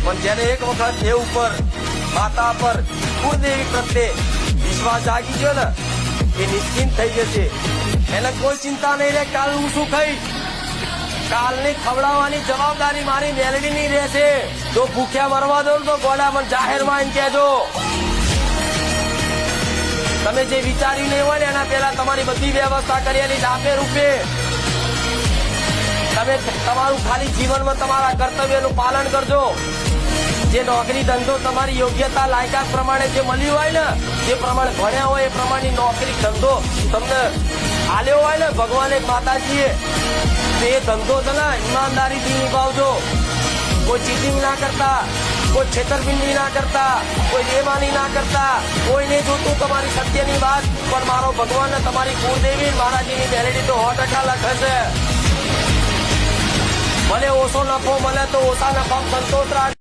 પણ જેને એક વખત દેવ ઉપર માતા પર કુળદેવી પ્રત્યે વિશ્વાસ જાગી ગયો ને એ નિશ્ચિંત થઈ જશે. એને કોઈ ચિંતા નહીં રહે કાલ હું શું ખાઈશ. કાલની ખવડાવવાની જવાબદારી મારી મેલડીની રહેશે. જો ભૂખ્યા મરવા દો તો ગોડા પણ જાહેરમાં એમ કહેજો. તમે જે વિચાર્યું નહીં હોય ને એના પહેલા તમારી બધી વ્યવસ્થા કરેલી ડાબે રૂપે. તમે તમારું ખાલી જીવનમાં તમારા કર્તવ્યનું પાલન કરજો. જે નોકરી ધંધો તમારી યોગ્યતા લાયકાત પ્રમાણે જે મળ્યું હોય ને જે પ્રમાણે ભણ્યા હોય એ પ્રમાણની નોકરી ધંધો તમને આલ્યો હોય ને ભગવાને માતાજીએ એ ધંધો છે ને ઈમાનદારીથી નિભાવજો. કોઈ ચીટિંગ ના કરતા, કોઈ છેતરપિંડી ના કરતા, કોઈ બેમાની ના કરતા. કોઈને જોતું તમારી સત્યની વાત પણ મારો ભગવાન ને તમારી કુળદેવી મહારાજીની મેલેડી તો 100% લખે છે. ભલે ઓછો નફો મળે તો ઓછા નફા સંતોષ રાખ.